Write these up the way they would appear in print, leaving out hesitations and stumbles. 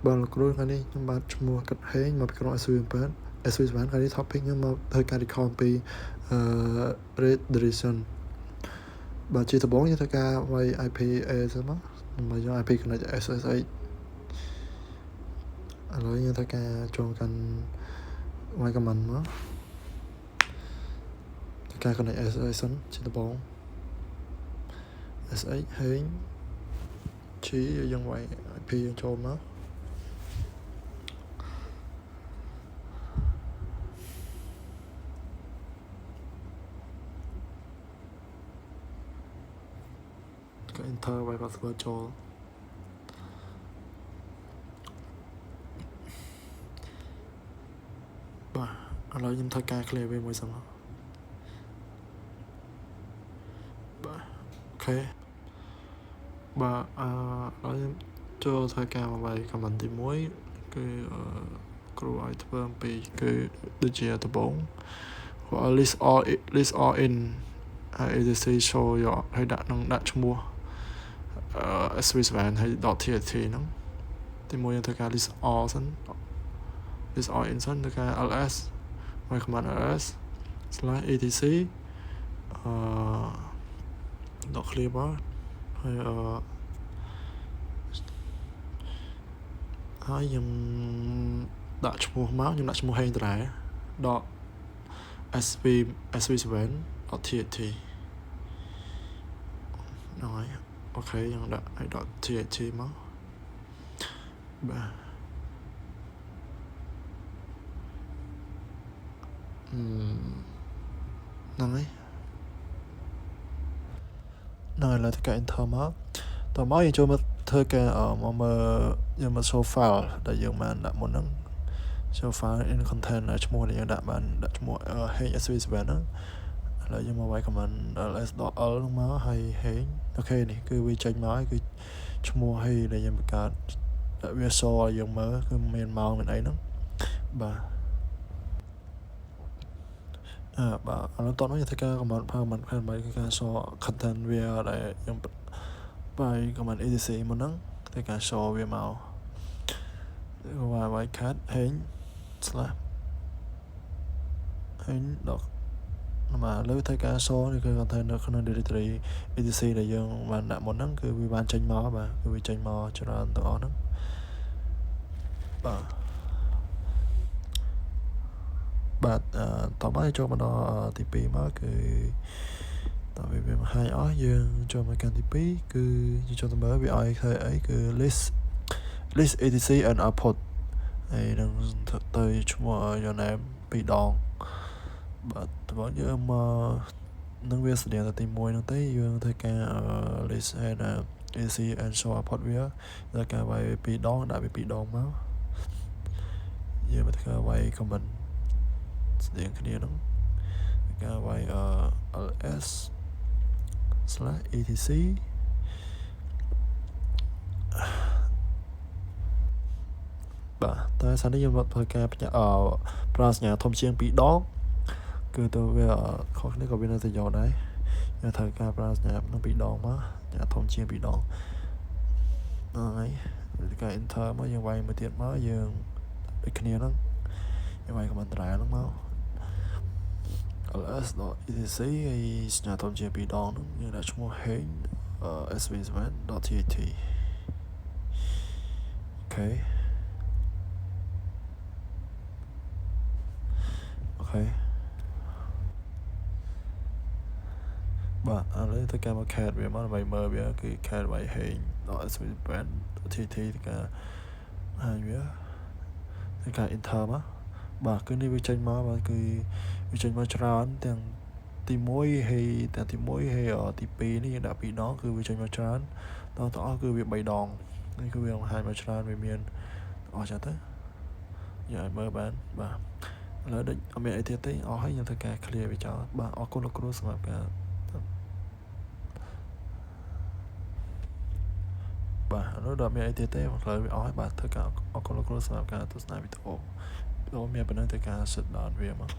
បើលោកគ្រូថ្ងៃនេះខ្ញុំបាទឈ្មោះកាត់ហេងមកពីក្រុង SV បានថ្ងៃនេះ topic ខ្ញុំមកធ្វើការ record ពី redirection បាទជាដំបូងយើងធ្វើការវាយ IP address មកយក IP connect SSH ឥឡូវយើងធ្វើការចូលកាន់វាយ command មកធ្វើការ connect SSH សិនជាដំបូង SH ហេង G យើងវាយ IP យើងចូលមកenter វាយ password ចូលបាទឥឡូវខ្ញុំធ្វើការ clear វាមួយសិនបាទអូខេបាទឥឡូវខ្ញុំចូលធ្វើការវាយ command ទី1គឺគ្រូឲ្យធ្វើអំពីគឺដូចជាដំបូង list all in ADC show យកឲ្យដាក់ឈ្មោះSwiss van ហើយ .txt ហ្នឹងទីមួយយើងធ្វើការ list all សិន list all in សិនធ្វើការ ls មក command ls /etc clear មកហើយខ្ញុំដាក់ឈ្មោះមកខ្ញុំដាក់ឈ្មោះហេងតារា .sv7.txt ហ្នឹងហើយអូខេយើងដាក់ឲ្យ .txt មកបាទហ្នឹងហើយឥឡូវធ្វើការ enter មកតោះមកយើងចូលមកធ្វើការមកមើលយើងមក show file ដែលយើងបានដាក់មុនហ្នឹង show file in content ឈ្មោះដែលយើងដាក់បានដាក់ឈ្មោះ HSV7 ហ្នឹងឥឡូវយើងមកវាយ command ls.l ហ្នឹងមកហើយ hang អូខេនេះគឺវាចេញមកហើយគឺឈ្មោះហើយដែលយើងបង្កើតវា show ឲ្យយើងមើលគឺមានម៉ោងមានអីហ្នឹងបាទបាទឥឡូវតោះយើងធ្វើការ command គឺការ show content វាដែលយើងបាយ command etc មុនហ្នឹងធ្វើការ show វាមកវាយ cat hang hang ដល់មកលើធ្វើការ show នេះគឺ content នៅក្នុង directory etc ដែលយើងបានដាក់មុនហ្នឹងគឺវាបានចេញមកបាទគឺវាចេញមកច្រើនទាំងអស់ហ្នឹងបាទតបចូលមកដល់ទី2មកគឺតើវាបង្ហាញអស់យើងចូលមកកាន់ទី2គឺយើងចូលទៅមើលវាឲ្យធ្វើអីគឺ list etc and output ហើយនឹងទៅឈ្មោះ your name 2 ដងបាទតើយើងមកនឹងវាស្តីតែទី1ហ្នឹងទេយើងធ្វើការ list and etc and show output វាដល់ការវាយ2 ដងដាក់វា2 ដងមកយើងមកធ្វើការវាយ comment ស្តីគ្នាហ្នឹងការវាយls/etc បាទតែសានេះយើងមកធ្វើការប្រើសញ្ញាធំជាង2 ដងគឺទៅវាខុសគ្នាក៏វានៅតែយកដែរយើងត្រូវការប្រើសញ្ញានឹង2 ដងមកសញ្ញាធំជាង2 ដងហើយការ enter មកយើងវាយមួយទៀតមកយើងដូចគ្នាហ្នឹងយើងវាយ command ត្រែហ្នឹងមក ls.etc ហើយសញ្ញាធំជាង2 ដងហ្នឹងយើងដាក់ឈ្មោះ hang sv7.txt អូខេបាទឥឡូវទៅការមក cat វាមកដើម្បីមើលវាគឺ cat វាយ hang.sv7.txt ទៅការហើយវាទៅការ enter មកបាទគឺនេះវាចេញមកបាទគឺវាចេញមកច្រើនទាំងទី1ហើយទាំងទី1ហើយទី2នេះយើងដាក់2 ដងគឺវាចេញមកច្រើនដល់ទាំងអស់គឺវា3 ដងនេះគឺវាបង្ហាញមកច្រើនវាមានអស់ចឹងទៅយើងឲ្យមើលបានបាទឥឡូវដូចអត់មានអីទៀតទេអស់ហើយខ្ញុំធ្វើការ clear វាចោលបាទអរគុណលោកគ្រូសម្រាប់ការបាទឥឡូវដល់មានអីទៀតទេឥឡូវវាអស់ហើយបាទធ្វើការអរគុណលោកគ្រូសម្រាប់ការទស្សនាវីដេអូមានប៉ុណ្ណឹងធ្វើការ sit down វាមក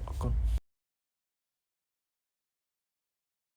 អរគុណ